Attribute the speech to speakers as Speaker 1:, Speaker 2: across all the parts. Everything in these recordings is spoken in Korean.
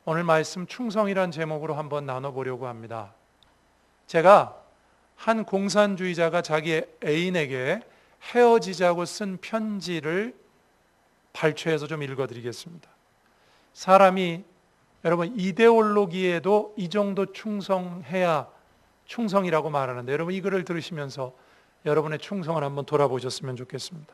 Speaker 1: 오늘 말씀 충성이란 제목으로 한번 나눠보려고 합니다. 제가 한 공산주의자가 자기 애인에게 헤어지자고 쓴 편지를 발췌해서 좀 읽어드리겠습니다. 사람이 여러분 이데올로기에도 이 정도 충성해야 충성이라고 말하는데, 여러분 이 글을 들으시면서 여러분의 충성을 한번 돌아보셨으면 좋겠습니다.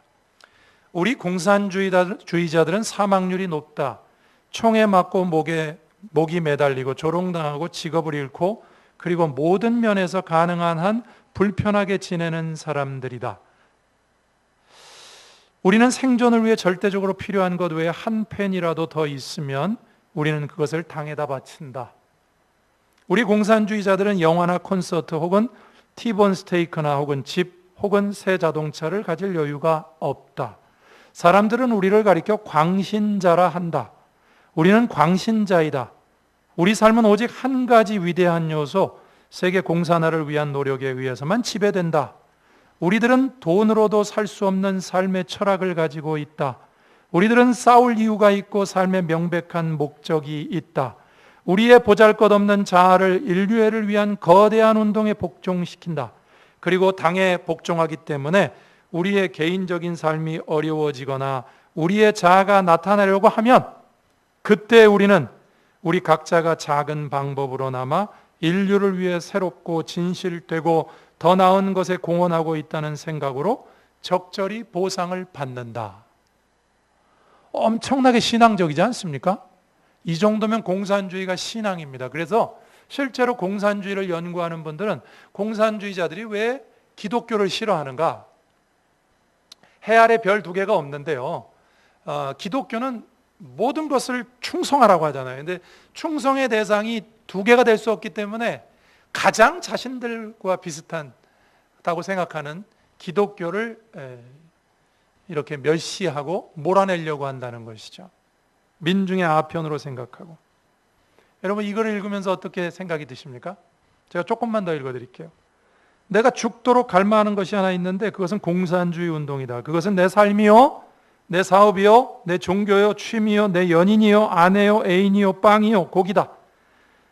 Speaker 1: 우리 공산주의자들은 사망률이 높다. 총에 맞고 목이 매달리고 조롱당하고 직업을 잃고 그리고 모든 면에서 가능한 한 불편하게 지내는 사람들이다. 우리는 생존을 위해 절대적으로 필요한 것 외에 한 펜이라도 더 있으면 우리는 그것을 당에다 바친다. 우리 공산주의자들은 영화나 콘서트 혹은 티본 스테이크나 혹은 집 혹은 새 자동차를 가질 여유가 없다. 사람들은 우리를 가리켜 광신자라 한다. 우리는 광신자이다. 우리 삶은 오직 한 가지 위대한 요소, 세계 공산화를 위한 노력에 의해서만 지배된다. 우리들은 돈으로도 살 수 없는 삶의 철학을 가지고 있다. 우리들은 싸울 이유가 있고 삶의 명백한 목적이 있다. 우리의 보잘것없는 자아를 인류애를 위한 거대한 운동에 복종시킨다. 그리고 당에 복종하기 때문에 우리의 개인적인 삶이 어려워지거나 우리의 자아가 나타나려고 하면 그때 우리는 우리 각자가 작은 방법으로나마 인류를 위해 새롭고 진실되고 더 나은 것에 공헌하고 있다는 생각으로 적절히 보상을 받는다. 엄청나게 신앙적이지 않습니까? 이 정도면 공산주의가 신앙입니다. 그래서 실제로 공산주의를 연구하는 분들은 공산주의자들이 왜 기독교를 싫어하는가? 해 아래 별 두 개가 없는데요. 기독교는 모든 것을 충성하라고 하잖아요. 근데 충성의 대상이 두 개가 될 수 없기 때문에 가장 자신들과 비슷하다고 생각하는 기독교를 이렇게 멸시하고 몰아내려고 한다는 것이죠. 민중의 아편으로 생각하고. 여러분 이 글을 읽으면서 어떻게 생각이 드십니까? 제가 조금만 더 읽어드릴게요. 내가 죽도록 갈망하는 것이 하나 있는데 그것은 공산주의 운동이다. 그것은 내 삶이요, 내 사업이요, 내 종교요, 취미요, 내 연인이요, 아내요, 애인이요, 빵이요, 고기다.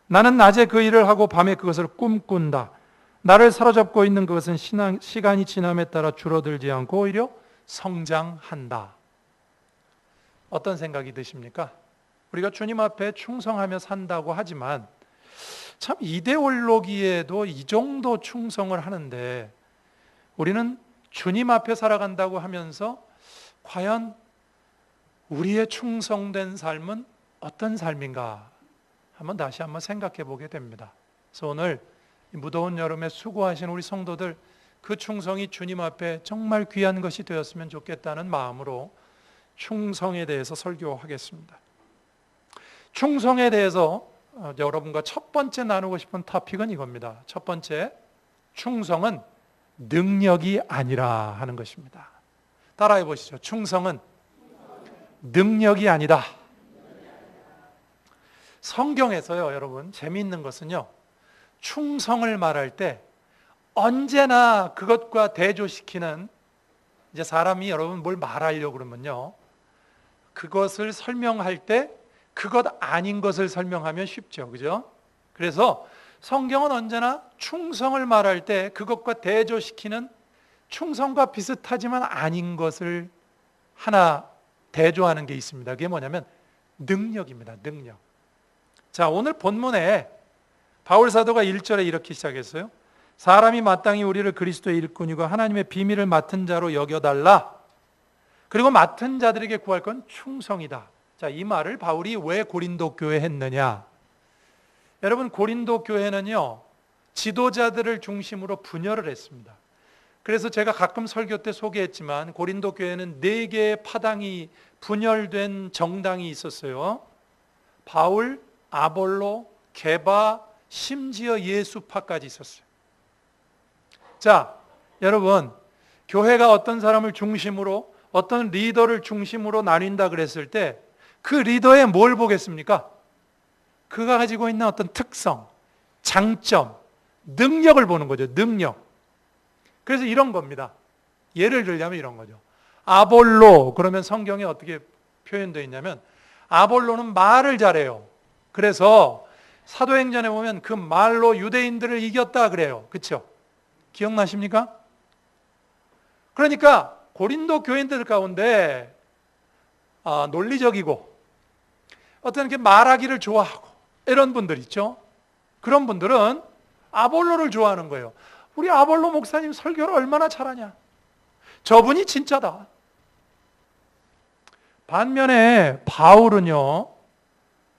Speaker 1: 나는 낮에 그 일을 하고 밤에 그것을 꿈꾼다. 나를 사로잡고 있는 그것은 시간이 지남에 따라 줄어들지 않고 오히려 성장한다. 어떤 생각이 드십니까? 우리가 주님 앞에 충성하며 산다고 하지만 참 이데올로기에도 이 정도 충성을 하는데 우리는 주님 앞에 살아간다고 하면서 과연 우리의 충성된 삶은 어떤 삶인가 다시 한번 생각해 보게 됩니다. 그래서 오늘 무더운 여름에 수고하신 우리 성도들, 그 충성이 주님 앞에 정말 귀한 것이 되었으면 좋겠다는 마음으로 충성에 대해서 설교하겠습니다. 충성에 대해서 여러분과 첫 번째 나누고 싶은 토픽은 이겁니다. 첫 번째, 충성은 능력이 아니라 하는 것입니다. 따라해 보시죠. 충성은 능력이 아니다. 성경에서요, 여러분, 재미있는 것은요, 충성을 말할 때 언제나 그것과 대조시키는, 이제 사람이 여러분 뭘 말하려고 그러면요, 그것을 설명할 때 그것 아닌 것을 설명하면 쉽죠. 그죠? 그래서 성경은 언제나 충성을 말할 때 그것과 대조시키는 충성과 비슷하지만 아닌 것을 하나 대조하는 게 있습니다. 그게 뭐냐면 능력입니다. 능력. 자, 오늘 본문에 바울 사도가 1절에 이렇게 시작했어요. 사람이 마땅히 우리를 그리스도의 일꾼이고 하나님의 비밀을 맡은 자로 여겨달라. 그리고 맡은 자들에게 구할 건 충성이다. 자, 이 말을 바울이 왜 고린도 교회에 했느냐? 여러분, 고린도 교회는요, 지도자들을 중심으로 분열을 했습니다. 그래서 제가 가끔 설교 때 소개했지만 고린도 교회는 4개의 파당이 분열된 정당이 있었어요. 바울, 아볼로, 게바, 심지어 예수파까지 있었어요. 자, 여러분, 교회가 어떤 사람을 중심으로, 어떤 리더를 중심으로 나뉜다 그랬을 때 그 리더에 뭘 보겠습니까? 그가 가지고 있는 어떤 특성, 장점, 능력을 보는 거죠. 능력. 그래서 이런 겁니다. 예를 들자면 이런 거죠. 아볼로, 그러면 성경에 어떻게 표현되어 있냐면 아볼로는 말을 잘해요. 그래서 사도행전에 보면 그 말로 유대인들을 이겼다 그래요. 그렇죠? 기억나십니까? 그러니까 고린도 교인들 가운데 논리적이고 어떤 이렇게 말하기를 좋아하고 이런 분들 있죠. 그런 분들은 아볼로를 좋아하는 거예요. 우리 아볼로 목사님 설교를 얼마나 잘하냐. 저분이 진짜다. 반면에 바울은요.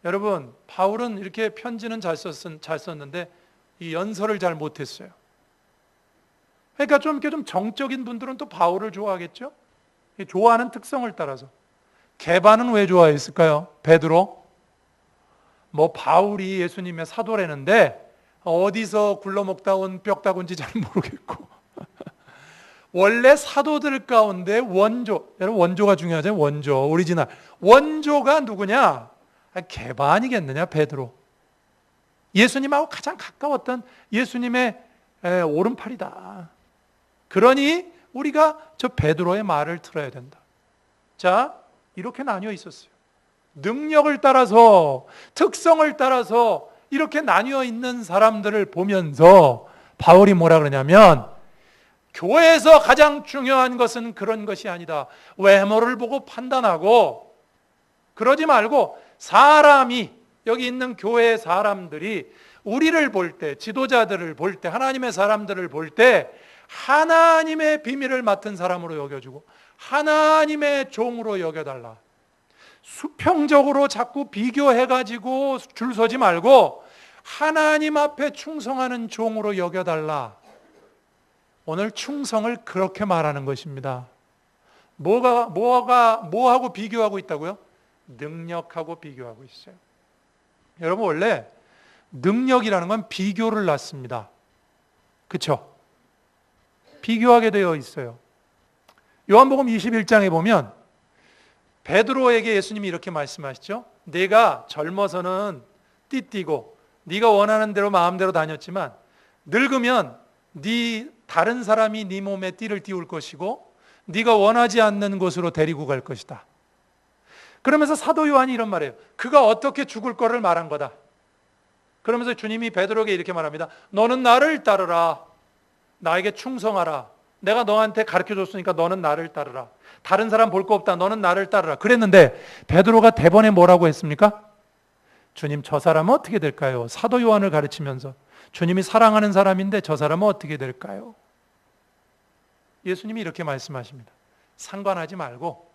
Speaker 1: 여러분, 바울은 이렇게 편지는 잘 썼는데 이 연설을 잘 못했어요. 그러니까 좀 이렇게 좀 정적인 분들은 또 바울을 좋아하겠죠. 좋아하는 특성을 따라서. 게바는 왜 좋아했을까요? 베드로? 뭐 바울이 예수님의 사도라는데 어디서 굴러먹다 온 뼈다군지 잘 모르겠고 원래 사도들 가운데 원조, 여러분 원조가 중요하잖아요. 원조, 오리지널. 원조가 누구냐? 게바 아니겠느냐? 베드로. 예수님하고 가장 가까웠던 예수님의 오른팔이다. 그러니 우리가 저 베드로의 말을 들어야 된다. 자, 이렇게 나뉘어 있었어요. 능력을 따라서, 특성을 따라서 이렇게 나뉘어 있는 사람들을 보면서 바울이 뭐라 그러냐면 교회에서 가장 중요한 것은 그런 것이 아니다. 외모를 보고 판단하고 그러지 말고 사람이, 여기 있는 교회의 사람들이 우리를 볼 때, 지도자들을 볼 때, 하나님의 사람들을 볼 때 하나님의 비밀을 맡은 사람으로 여겨주고 하나님의 종으로 여겨달라. 수평적으로 자꾸 비교해가지고 줄 서지 말고 하나님 앞에 충성하는 종으로 여겨달라. 오늘 충성을 그렇게 말하는 것입니다. 뭐하고 비교하고 있다고요? 능력하고 비교하고 있어요. 여러분, 원래 능력이라는 건 비교를 낳습니다. 그렇죠? 비교하게 되어 있어요. 요한복음 21장에 보면 베드로에게 예수님이 이렇게 말씀하시죠. 네가 젊어서는 띠띠고 네가 원하는 대로 마음대로 다녔지만 늙으면 다른 사람이 네 몸에 띠를 띄울 것이고 네가 원하지 않는 곳으로 데리고 갈 것이다. 그러면서 사도 요한이 이런 말이에요. 그가 어떻게 죽을 거를 말한 거다. 그러면서 주님이 베드로에게 이렇게 말합니다. 너는 나를 따르라. 나에게 충성하라. 내가 너한테 가르쳐줬으니까 너는 나를 따르라. 다른 사람 볼 거 없다. 너는 나를 따르라. 그랬는데 베드로가 대번에 뭐라고 했습니까? 주님, 저 사람은 어떻게 될까요? 사도 요한을 가르치면서 주님이 사랑하는 사람인데 저 사람은 어떻게 될까요? 예수님이 이렇게 말씀하십니다. 상관하지 말고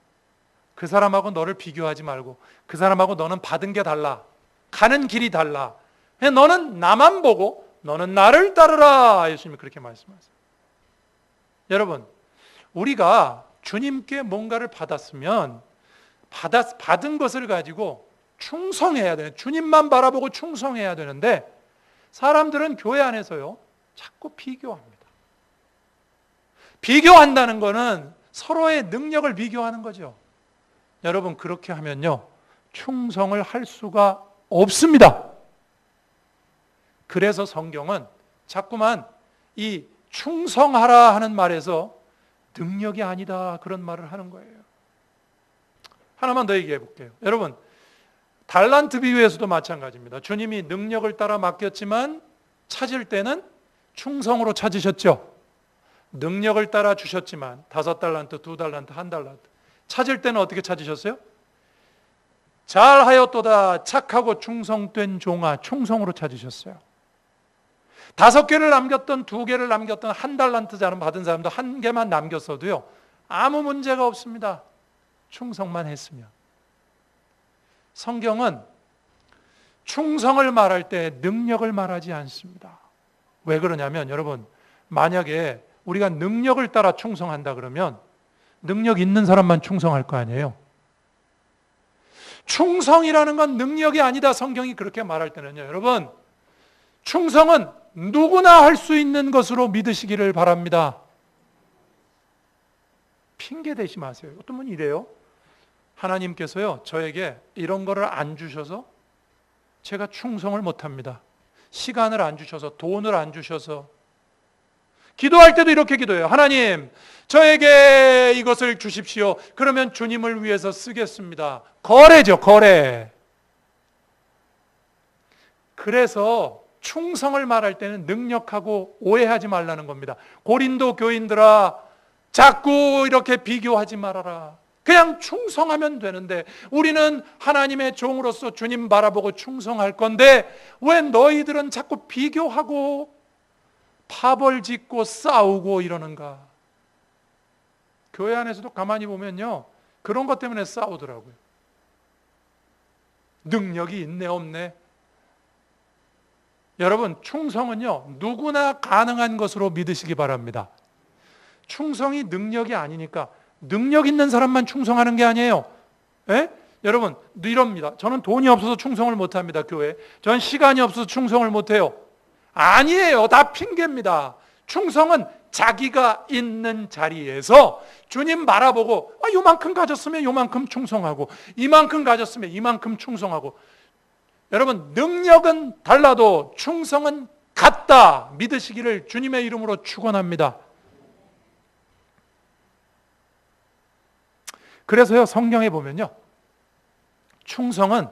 Speaker 1: 그 사람하고 너를 비교하지 말고 그 사람하고 너는 받은 게 달라. 가는 길이 달라. 너는 나만 보고 너는 나를 따르라. 예수님이 그렇게 말씀하세요. 여러분, 우리가 주님께 뭔가를 받았으면 받은 것을 가지고 충성해야 돼요. 주님만 바라보고 충성해야 되는데 사람들은 교회 안에서요 자꾸 비교합니다. 비교한다는 것은 서로의 능력을 비교하는 거죠. 여러분, 그렇게 하면요 충성을 할 수가 없습니다. 그래서 성경은 자꾸만 이 충성하라 하는 말에서 능력이 아니다 그런 말을 하는 거예요. 하나만 더 얘기해 볼게요. 여러분, 달란트 비유에서도 마찬가지입니다. 주님이 능력을 따라 맡겼지만 찾을 때는 충성으로 찾으셨죠. 능력을 따라 주셨지만 5달란트, 2달란트, 1달란트 찾을 때는 어떻게 찾으셨어요? 잘하였도다 착하고 충성된 종아, 충성으로 찾으셨어요. 5개를 남겼던 2개를 남겼던 1달란트 받은 사람도 1개만 남겼어도요 아무 문제가 없습니다. 충성만 했으면. 성경은 충성을 말할 때 능력을 말하지 않습니다. 왜 그러냐면 여러분, 만약에 우리가 능력을 따라 충성한다 그러면 능력 있는 사람만 충성할 거 아니에요. 충성이라는 건 능력이 아니다. 성경이 그렇게 말할 때는요, 여러분, 충성은 누구나 할 수 있는 것으로 믿으시기를 바랍니다. 핑계 대지 마세요. 어떤 분이 이래요. 하나님께서요 저에게 이런 거를 안 주셔서 제가 충성을 못합니다. 시간을 안 주셔서, 돈을 안 주셔서. 기도할 때도 이렇게 기도해요. 하나님, 저에게 이것을 주십시오. 그러면 주님을 위해서 쓰겠습니다. 거래죠, 거래. 그래서 충성을 말할 때는 능력하고 오해하지 말라는 겁니다. 고린도 교인들아, 자꾸 이렇게 비교하지 말아라. 그냥 충성하면 되는데, 우리는 하나님의 종으로서 주님 바라보고 충성할 건데 왜 너희들은 자꾸 비교하고 파벌 짓고 싸우고 이러는가? 교회 안에서도 가만히 보면요, 그런 것 때문에 싸우더라고요. 능력이 있네 없네. 여러분, 충성은요 누구나 가능한 것으로 믿으시기 바랍니다. 충성이 능력이 아니니까, 능력 있는 사람만 충성하는 게 아니에요. 에? 여러분, 이럽니다. 저는 돈이 없어서 충성을 못합니다. 교회. 저는 시간이 없어서 충성을 못해요. 아니에요. 다 핑계입니다. 충성은 자기가 있는 자리에서 주님 바라보고, 요만큼 가졌으면 요만큼 충성하고, 이만큼 가졌으면 이만큼 충성하고. 여러분, 능력은 달라도 충성은 같다 믿으시기를 주님의 이름으로 축원합니다. 그래서요, 성경에 보면요, 충성은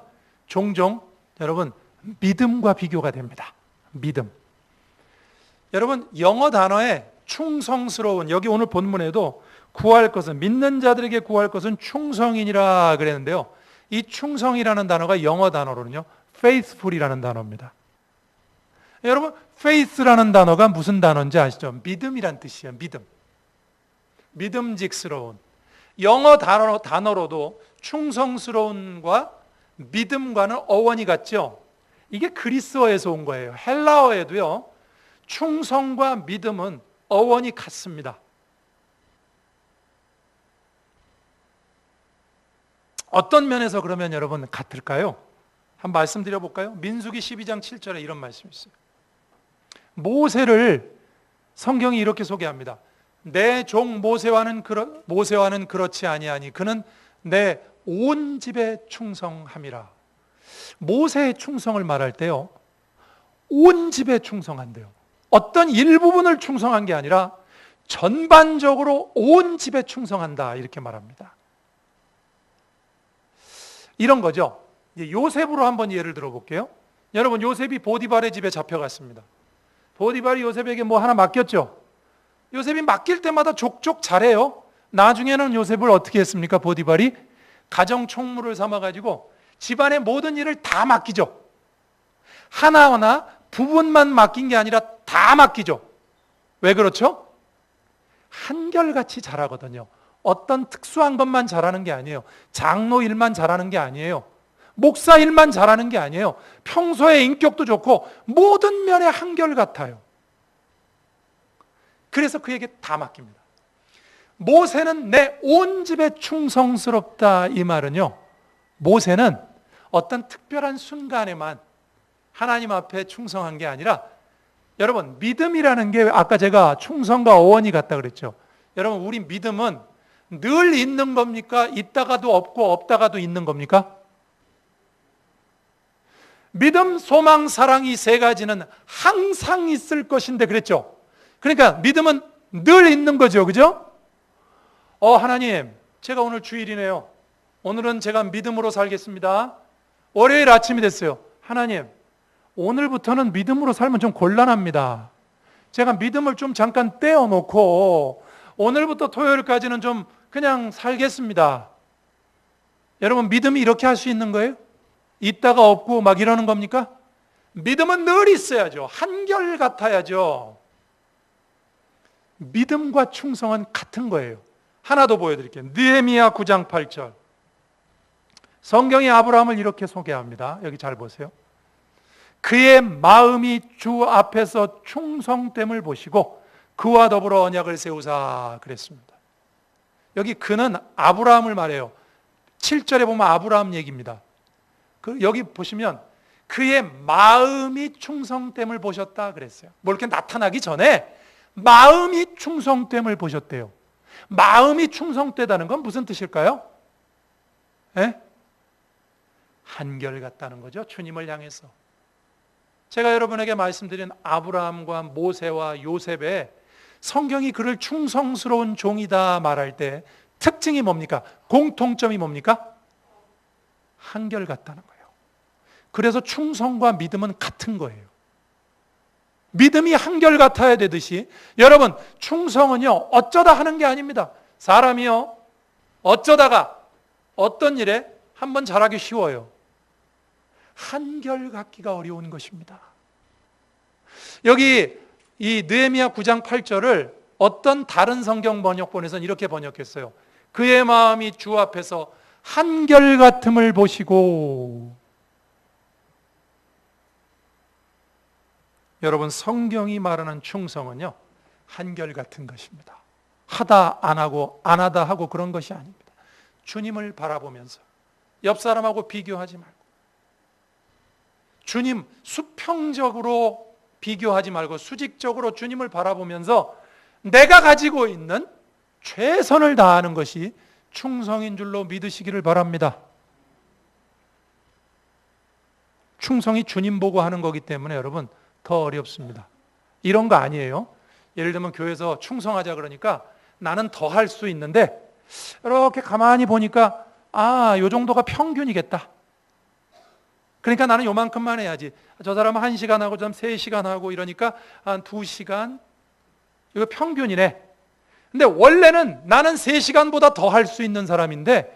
Speaker 1: 종종 여러분 믿음과 비교가 됩니다. 믿음. 여러분, 영어 단어에 충성스러운, 여기 오늘 본문에도 구할 것은, 믿는 자들에게 구할 것은 충성이니라 그랬는데요, 이 충성이라는 단어가 영어 단어로는요 faithful이라는 단어입니다. 여러분, faith라는 단어가 무슨 단어인지 아시죠? 믿음이란 뜻이에요. 믿음. 믿음직스러운. 영어 단어로도 충성스러운과 믿음과는 어원이 같죠? 이게 그리스어에서 온 거예요. 헬라어에도요, 충성과 믿음은 어원이 같습니다. 어떤 면에서 그러면 여러분 같을까요? 한번 말씀드려 볼까요? 민수기 12장 7절에 이런 말씀이 있어요. 모세를 성경이 이렇게 소개합니다. 내 종 모세와는 그렇지 아니하니 그는 내 온 집에 충성함이라. 모세의 충성을 말할 때요, 온 집에 충성한대요. 어떤 일부분을 충성한 게 아니라 전반적으로 온 집에 충성한다, 이렇게 말합니다. 이런 거죠. 요셉으로 한번 예를 들어볼게요. 여러분, 요셉이 보디발의 집에 잡혀갔습니다. 보디발이 요셉에게 뭐 하나 맡겼죠. 요셉이 맡길 때마다 족족 잘해요. 나중에는 요셉을 어떻게 했습니까? 보디발이 가정 총무를 삼아가지고 집안의 모든 일을 다 맡기죠. 하나하나 부분만 맡긴 게 아니라 다 맡기죠. 왜 그렇죠? 한결같이 잘하거든요. 어떤 특수한 것만 잘하는 게 아니에요. 장로 일만 잘하는 게 아니에요. 목사 일만 잘하는 게 아니에요. 평소에 인격도 좋고 모든 면에 한결같아요. 그래서 그에게 다 맡깁니다. 모세는 내 온 집에 충성스럽다, 이 말은요, 모세는 어떤 특별한 순간에만 하나님 앞에 충성한 게 아니라, 여러분, 믿음이라는 게 아까 제가 충성과 어원이 같다 그랬죠. 여러분, 우리 믿음은 늘 있는 겁니까? 있다가도 없고 없다가도 있는 겁니까? 믿음, 소망, 사랑, 이 세 가지는 항상 있을 것인데 그랬죠. 그러니까 믿음은 늘 있는 거죠. 그죠? 하나님, 제가 오늘 주일이네요. 오늘은 제가 믿음으로 살겠습니다. 월요일 아침이 됐어요. 하나님, 오늘부터는 믿음으로 살면 좀 곤란합니다. 제가 믿음을 좀 잠깐 떼어놓고 오늘부터 토요일까지는 좀 그냥 살겠습니다. 여러분, 믿음이 이렇게 할 수 있는 거예요? 있다가 없고 막 이러는 겁니까? 믿음은 늘 있어야죠. 한결같아야죠. 믿음과 충성은 같은 거예요. 하나 더 보여드릴게요. 느헤미야 9장 8절. 성경이 아브라함을 이렇게 소개합니다. 여기 잘 보세요. 그의 마음이 주 앞에서 충성됨을 보시고 그와 더불어 언약을 세우사 그랬습니다. 여기 그는 아브라함을 말해요. 7절에 보면 아브라함 얘기입니다. 여기 보시면 그의 마음이 충성됨을 보셨다 그랬어요. 뭐 이렇게 나타나기 전에 마음이 충성됨을 보셨대요. 마음이 충성되다는 건 무슨 뜻일까요? 한결같다는 거죠. 주님을 향해서. 제가 여러분에게 말씀드린 아브라함과 모세와 요셉의 성경이 그를 충성스러운 종이다 말할 때 특징이 뭡니까? 공통점이 뭡니까? 한결같다는 거예요. 그래서 충성과 믿음은 같은 거예요. 믿음이 한결같아야 되듯이 여러분, 충성은요 어쩌다 하는 게 아닙니다. 사람이요 어쩌다가 어떤 일에 한번 잘하기 쉬워요. 한결같기가 어려운 것입니다. 여기 이 느헤미야 9장 8절을 어떤 다른 성경 번역본에서는 이렇게 번역했어요. 그의 마음이 주 앞에서 한결같음을 보시고. 여러분, 성경이 말하는 충성은요 한결같은 것입니다. 하다 안 하고 안 하다 하고 그런 것이 아닙니다. 주님을 바라보면서 옆 사람하고 비교하지 말고, 주님 수평적으로 비교하지 말고 수직적으로 주님을 바라보면서 내가 가지고 있는 최선을 다하는 것이 충성인 줄로 믿으시기를 바랍니다. 충성이 주님 보고 하는 거기 때문에 여러분 더 어렵습니다. 이런 거 아니에요. 예를 들면 교회에서 충성하자 그러니까 나는 더 할 수 있는데 이렇게 가만히 보니까 요 정도가 평균이겠다. 그러니까 나는 요만큼만 해야지. 저 사람은 1시간 하고 저 사람 3시간 하고 이러니까 한 2시간. 이거 평균이네. 근데 원래는 나는 3시간보다 더 할 수 있는 사람인데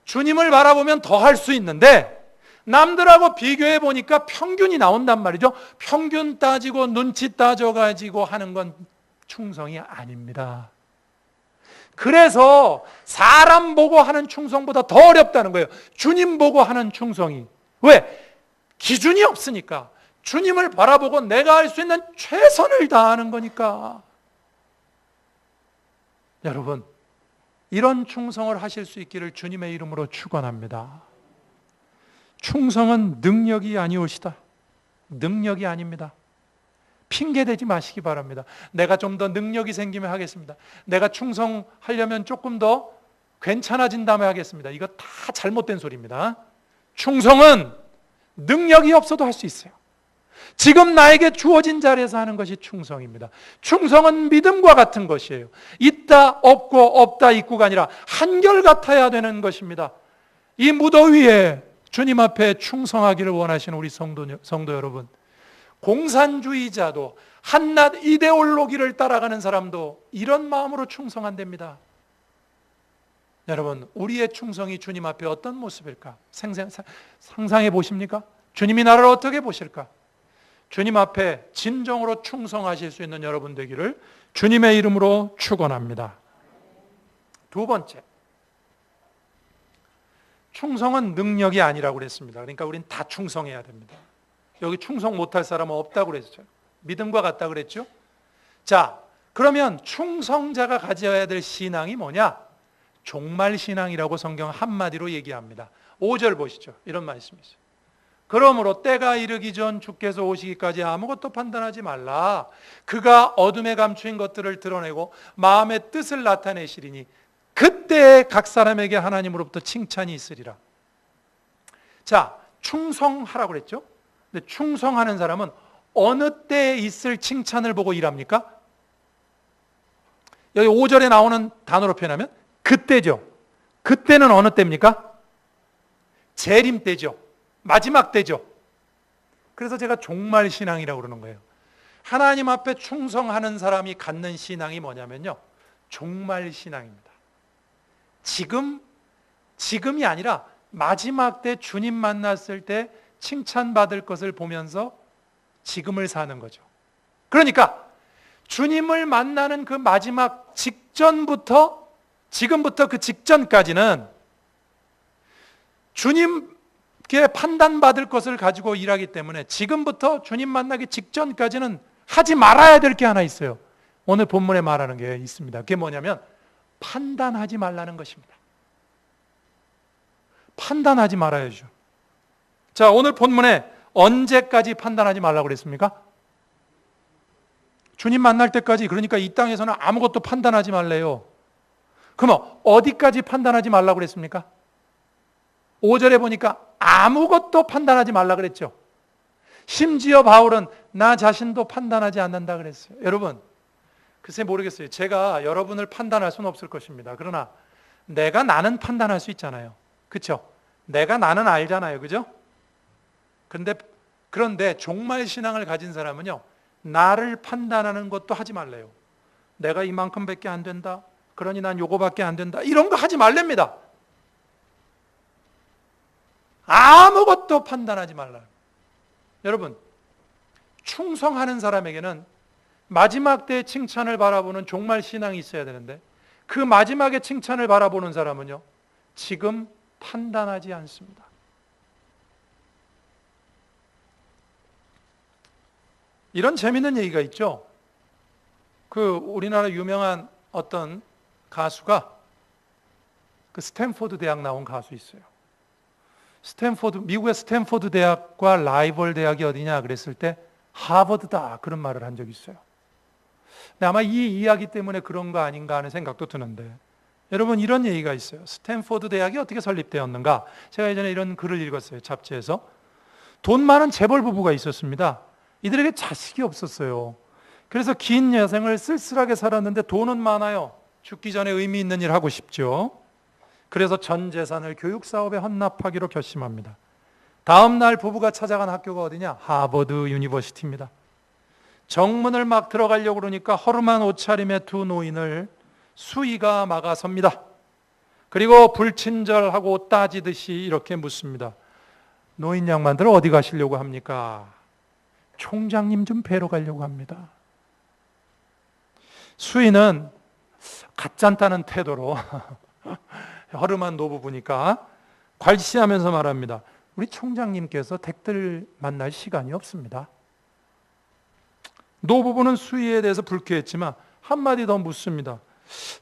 Speaker 1: 주님을 바라보면 더 할 수 있는데 남들하고 비교해 보니까 평균이 나온단 말이죠. 평균 따지고 눈치 따져가지고 하는 건 충성이 아닙니다. 그래서 사람 보고 하는 충성보다 더 어렵다는 거예요. 주님 보고 하는 충성이. 왜? 기준이 없으니까. 주님을 바라보고 내가 할 수 있는 최선을 다하는 거니까. 여러분, 이런 충성을 하실 수 있기를 주님의 이름으로 축원합니다. 충성은 능력이 아니오시다. 능력이 아닙니다. 핑계대지 마시기 바랍니다. 내가 좀 더 능력이 생기면 하겠습니다. 내가 충성하려면 조금 더 괜찮아진 다음에 하겠습니다. 이거 다 잘못된 소리입니다. 충성은 능력이 없어도 할 수 있어요. 지금 나에게 주어진 자리에서 하는 것이 충성입니다. 충성은 믿음과 같은 것이에요. 있다 없고 없다 있고가 아니라 한결같아야 되는 것입니다. 이 무더위에 주님 앞에 충성하기를 원하시는 우리 성도 여러분, 공산주의자도 한낱 이데올로기를 따라가는 사람도 이런 마음으로 충성한답니다. 여러분, 우리의 충성이 주님 앞에 어떤 모습일까? 상상해 보십니까? 주님이 나를 어떻게 보실까? 주님 앞에 진정으로 충성하실 수 있는 여러분 되기를 주님의 이름으로 축원합니다. 두 번째, 충성은 능력이 아니라고 그랬습니다. 그러니까 우린 다 충성해야 됩니다. 여기 충성 못할 사람은 없다고 그랬죠. 믿음과 같다 그랬죠. 자, 그러면 충성자가 가져야 될 신앙이 뭐냐? 종말 신앙이라고 성경 한마디로 얘기합니다. 5절 보시죠. 이런 말씀이 있어요. 그러므로 때가 이르기 전 주께서 오시기까지 아무것도 판단하지 말라. 그가 어둠에 감추인 것들을 드러내고 마음의 뜻을 나타내시리니 그때 각 사람에게 하나님으로부터 칭찬이 있으리라. 자, 충성하라고 그랬죠. 근데 충성하는 사람은 어느 때에 있을 칭찬을 보고 일합니까? 여기 5절에 나오는 단어로 표현하면 그때죠. 그때는 어느 때입니까? 재림 때죠. 마지막 때죠. 그래서 제가 종말 신앙이라고 그러는 거예요. 하나님 앞에 충성하는 사람이 갖는 신앙이 뭐냐면요, 종말 신앙입니다. 지금이 아니라 마지막 때 주님 만났을 때 칭찬받을 것을 보면서 지금을 사는 거죠. 그러니까 주님을 만나는 그 마지막 직전부터, 지금부터 그 직전까지는 주님께 판단받을 것을 가지고 일하기 때문에 지금부터 주님 만나기 직전까지는 하지 말아야 될 게 하나 있어요. 오늘 본문에 말하는 게 있습니다. 그게 뭐냐면 판단하지 말라는 것입니다. 판단하지 말아야죠. 자, 오늘 본문에 언제까지 판단하지 말라고 그랬습니까? 주님 만날 때까지. 그러니까 이 땅에서는 아무것도 판단하지 말래요. 그럼 어디까지 판단하지 말라고 그랬습니까? 5절에 보니까 아무것도 판단하지 말라 그랬죠. 심지어 바울은 나 자신도 판단하지 않는다 그랬어요. 여러분, 글쎄 모르겠어요. 제가 여러분을 판단할 수는 없을 것입니다. 그러나 나는 판단할 수 있잖아요. 그렇죠? 나는 알잖아요. 그죠? 그런데 종말 신앙을 가진 사람은요, 나를 판단하는 것도 하지 말래요. 내가 이만큼밖에 안 된다, 그러니 난 요거밖에 안 된다, 이런 거 하지 말랍니다. 아무것도 판단하지 말라. 여러분, 충성하는 사람에게는 마지막 때의 칭찬을 바라보는 종말 신앙이 있어야 되는데, 그 마지막의 칭찬을 바라보는 사람은요, 지금 판단하지 않습니다. 이런 재미있는 얘기가 있죠. 우리나라 유명한 어떤 가수가 스탠포드 대학 나온 가수 있어요. 미국의 스탠포드 대학과 라이벌 대학이 어디냐 그랬을 때 하버드다, 그런 말을 한 적이 있어요. 근데 아마 이 이야기 때문에 그런 거 아닌가 하는 생각도 드는데, 여러분, 이런 얘기가 있어요. 스탠포드 대학이 어떻게 설립되었는가? 제가 예전에 이런 글을 읽었어요, 잡지에서. 돈 많은 재벌 부부가 있었습니다. 이들에게 자식이 없었어요. 그래서 긴 여생을 쓸쓸하게 살았는데 돈은 많아요. 죽기 전에 의미 있는 일 하고 싶죠. 그래서 전 재산을 교육 사업에 헌납하기로 결심합니다. 다음 날 부부가 찾아간 학교가 어디냐? 하버드 유니버시티입니다. 정문을 막 들어가려고 그러니까 허름한 옷차림의 두 노인을 수의가 막아섭니다. 그리고 불친절하고 따지듯이 이렇게 묻습니다. 노인 양반들 어디 가시려고 합니까? 총장님 좀 뵈러 가려고 합니다. 수의는 가짠다는 태도로 허름한 노부부니까 괄시하면서 말합니다. 우리 총장님께서 댁들 만날 시간이 없습니다. 노부부는 수의에 대해서 불쾌했지만 한마디 더 묻습니다.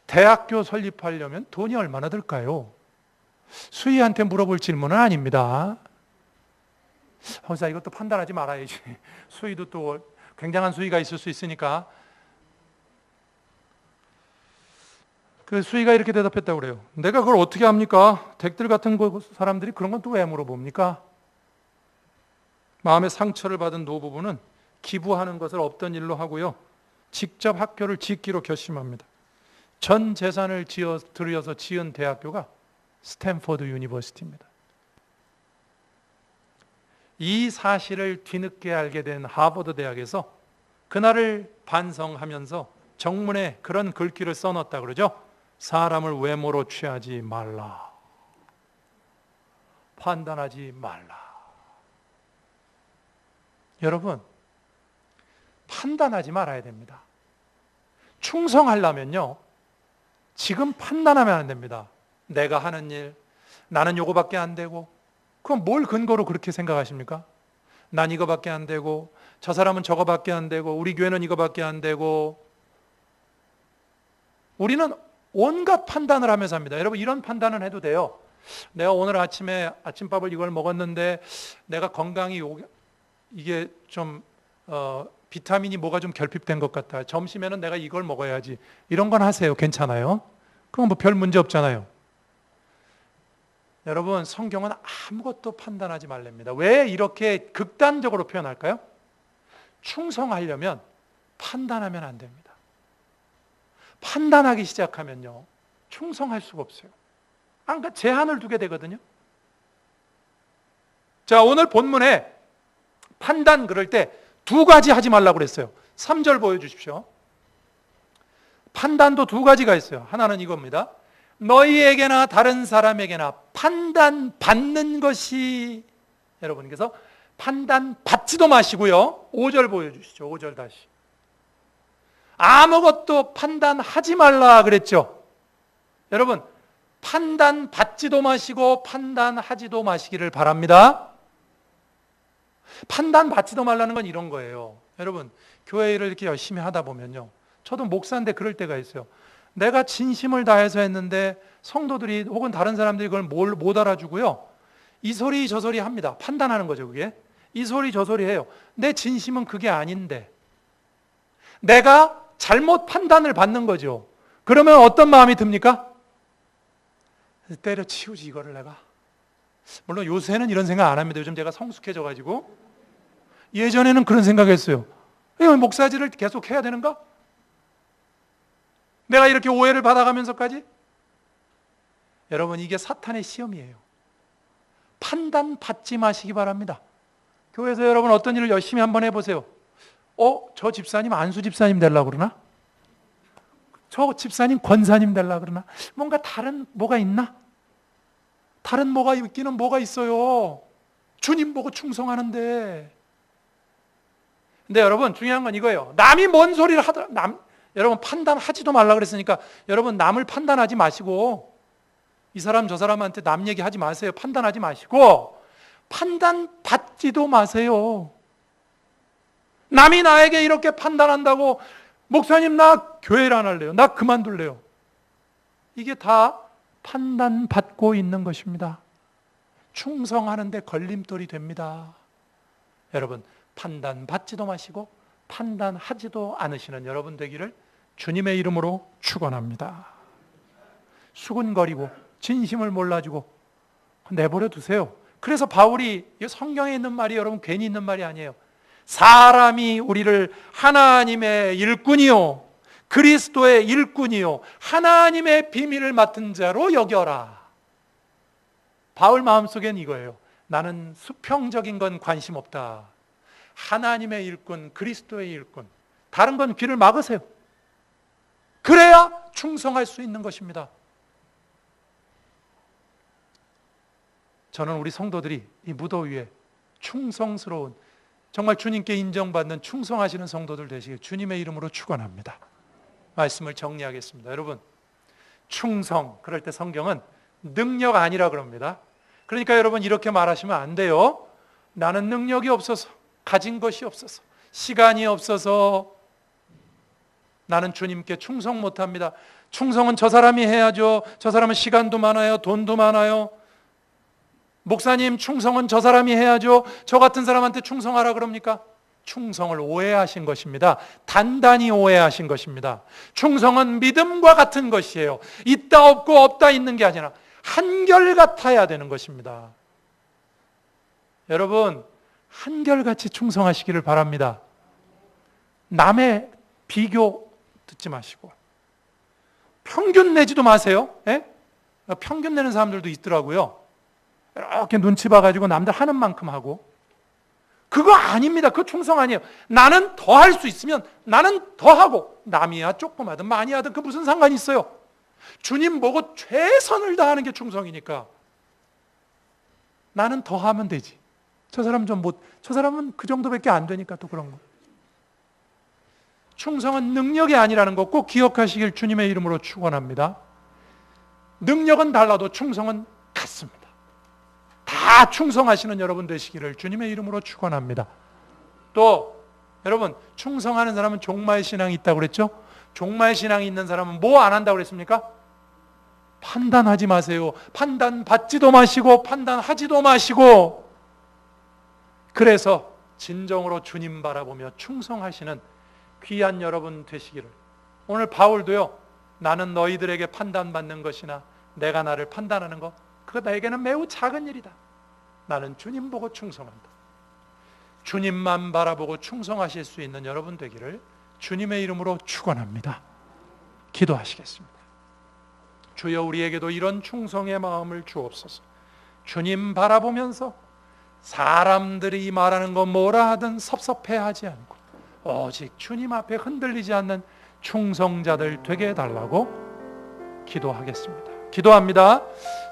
Speaker 1: 대학교 설립하려면 돈이 얼마나 들까요? 수의한테 물어볼 질문은 아닙니다. 자, 이것도 판단하지 말아야지. 수의도 또 굉장한 수의가 있을 수 있으니까. 그 수의가 이렇게 대답했다고 그래요. 내가 그걸 어떻게 합니까? 댁들 같은 사람들이 그런 건 또 왜 물어봅니까? 마음의 상처를 받은 노부부는 기부하는 것을 없던 일로 하고요, 직접 학교를 짓기로 결심합니다. 전 재산을 들여서 지은 대학교가 스탠포드 유니버시티입니다. 이 사실을 뒤늦게 알게 된 하버드 대학에서 그날을 반성하면서 정문에 그런 글귀를 써놨다 그러죠. 사람을 외모로 취하지 말라. 판단하지 말라. 여러분, 판단하지 말아야 됩니다. 충성하려면요, 지금 판단하면 안 됩니다. 내가 하는 일, 나는 요거밖에 안 되고, 그럼 뭘 근거로 그렇게 생각하십니까? 난 이거밖에 안 되고, 저 사람은 저거밖에 안 되고, 우리 교회는 이거밖에 안 되고. 우리는 온갖 판단을 하면서 합니다. 여러분, 이런 판단은 해도 돼요. 내가 오늘 아침에 아침밥을 이걸 먹었는데 내가 건강이 이게 좀 비타민이 뭐가 좀 결핍된 것 같다. 점심에는 내가 이걸 먹어야지. 이런 건 하세요. 괜찮아요. 그럼 뭐 별 문제 없잖아요. 여러분, 성경은 아무것도 판단하지 말랍니다. 왜 이렇게 극단적으로 표현할까요? 충성하려면 판단하면 안 됩니다. 판단하기 시작하면요, 충성할 수가 없어요. 그러니까 제한을 두게 되거든요. 자, 오늘 본문에 판단 그럴 때 두 가지 하지 말라고 그랬어요. 3절 보여주십시오. 판단도 두 가지가 있어요. 하나는 이겁니다. 너희에게나 다른 사람에게나 판단받는 것이, 여러분께서 판단받지도 마시고요. 5절 보여주시죠. 5절 다시. 아무것도 판단하지 말라 그랬죠. 여러분, 판단받지도 마시고 판단하지도 마시기를 바랍니다. 판단받지도 말라는 건 이런 거예요. 여러분, 교회를 이렇게 열심히 하다 보면요, 저도 목사인데 그럴 때가 있어요. 내가 진심을 다해서 했는데 성도들이 혹은 다른 사람들이 그걸 못 알아주고요, 이 소리 저 소리 합니다. 판단하는 거죠. 그게 이 소리 저 소리 해요. 내 진심은 그게 아닌데 내가 잘못 판단을 받는 거죠. 그러면 어떤 마음이 듭니까? 때려치우지 이거를 내가. 물론 요새는 이런 생각 안 합니다. 요즘 제가 성숙해져 가지고. 예전에는 그런 생각했어요. 목사질을 계속 해야 되는가? 내가 이렇게 오해를 받아가면서까지? 여러분, 이게 사탄의 시험이에요. 판단받지 마시기 바랍니다. 교회에서 여러분 어떤 일을 열심히 한번 해보세요. 저 집사님 안수 집사님 되려고 그러나? 저 집사님 권사님 되려고 그러나? 뭔가 다른 뭐가 있나? 다른 뭐가 있기는 뭐가 있어요. 주님 보고 충성하는데. 근데 여러분 중요한 건 이거예요. 남이 뭔 소리를 하더라. 여러분 판단하지도 말라 그랬으니까 여러분 남을 판단하지 마시고, 이 사람 저 사람한테 남 얘기하지 마세요. 판단하지 마시고 판단받지도 마세요. 남이 나에게 이렇게 판단한다고 목사님 나 교회를 안 할래요, 나 그만둘래요, 이게 다 판단받고 있는 것입니다. 충성하는 데 걸림돌이 됩니다. 여러분 판단받지도 마시고 판단하지도 않으시는 여러분 되기를 주님의 이름으로 축원합니다. 수군거리고 진심을 몰라주고 내버려 두세요. 그래서 바울이 성경에 있는 말이 여러분 괜히 있는 말이 아니에요. 사람이 우리를 하나님의 일꾼이요 그리스도의 일꾼이요 하나님의 비밀을 맡은 자로 여겨라. 바울 마음속엔 이거예요. 나는 수평적인 건 관심 없다. 하나님의 일꾼, 그리스도의 일꾼, 다른 건 귀를 막으세요. 그래야 충성할 수 있는 것입니다. 저는 우리 성도들이 이 무더위에 충성스러운, 정말 주님께 인정받는 충성하시는 성도들 되시길 주님의 이름으로 축원합니다. 말씀을 정리하겠습니다. 여러분, 충성, 그럴 때 성경은 능력 아니라 그럽니다. 그러니까 여러분 이렇게 말하시면 안 돼요. 나는 능력이 없어서, 가진 것이 없어서, 시간이 없어서 나는 주님께 충성 못합니다. 충성은 저 사람이 해야죠. 저 사람은 시간도 많아요, 돈도 많아요. 목사님 충성은 저 사람이 해야죠. 저 같은 사람한테 충성하라 그럽니까? 충성을 오해하신 것입니다. 단단히 오해하신 것입니다. 충성은 믿음과 같은 것이에요. 있다 없고 없다 있는 게 아니라 한결같아야 되는 것입니다. 여러분 한결같이 충성하시기를 바랍니다. 남의 비교 듣지 마시고 평균 내지도 마세요. 예? 평균 내는 사람들도 있더라고요. 이렇게 눈치 봐가지고 남들 하는 만큼 하고, 그거 아닙니다. 그거 충성 아니에요. 나는 더 할 수 있으면 나는 더 하고, 남이야 조금 하든 많이 하든 그 무슨 상관이 있어요. 주님 보고 최선을 다하는 게 충성이니까 나는 더 하면 되지. 저 사람 저 사람은 그 정도밖에 안 되니까 또 그런 거. 충성은 능력이 아니라는 거 꼭 기억하시길 주님의 이름으로 축원합니다. 능력은 달라도 충성은 같습니다. 다 충성하시는 여러분 되시기를 주님의 이름으로 축원합니다. 또 여러분 충성하는 사람은 종말 신앙이 있다고 그랬죠? 종말 신앙이 있는 사람은 뭐 안 한다고 그랬습니까? 판단하지 마세요. 판단받지도 마시고 판단하지도 마시고, 그래서 진정으로 주님 바라보며 충성하시는 귀한 여러분 되시기를. 오늘 바울도요, 나는 너희들에게 판단받는 것이나 내가 나를 판단하는 것, 그거 나에게는 매우 작은 일이다. 나는 주님 보고 충성한다. 주님만 바라보고 충성하실 수 있는 여러분 되기를 주님의 이름으로 축원합니다. 기도하시겠습니다. 주여 우리에게도 이런 충성의 마음을 주옵소서. 주님 바라보면서 사람들이 말하는 거 뭐라 하든 섭섭해하지 않고 오직 주님 앞에 흔들리지 않는 충성자들 되게 해달라고 기도하겠습니다. 기도합니다.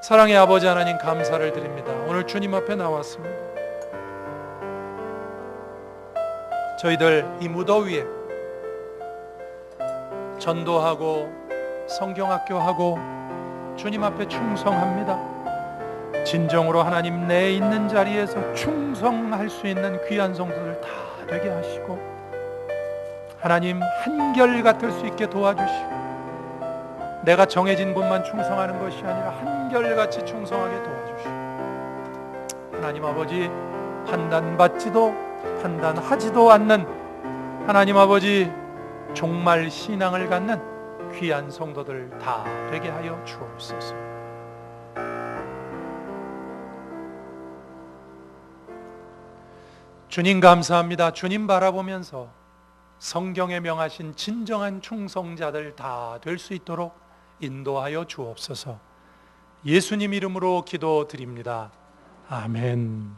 Speaker 1: 사랑의 아버지 하나님 감사를 드립니다. 오늘 주님 앞에 나왔습니다. 저희들 이 무더위에 전도하고 성경학교하고 주님 앞에 충성합니다. 진정으로 하나님 내 있는 자리에서 충성할 수 있는 귀한 성도들 다 되게 하시고, 하나님 한결같을 수 있게 도와주시고, 내가 정해진 곳만 충성하는 것이 아니라 한결같이 충성하게 도와주시고, 하나님 아버지 판단받지도 판단하지도 않는 하나님 아버지 종말 신앙을 갖는 귀한 성도들 다 되게 하여 주옵소서. 주님 감사합니다. 주님 바라보면서 성경에 명하신 진정한 충성자들 다 될 수 있도록 인도하여 주옵소서. 예수님 이름으로 기도드립니다. 아멘.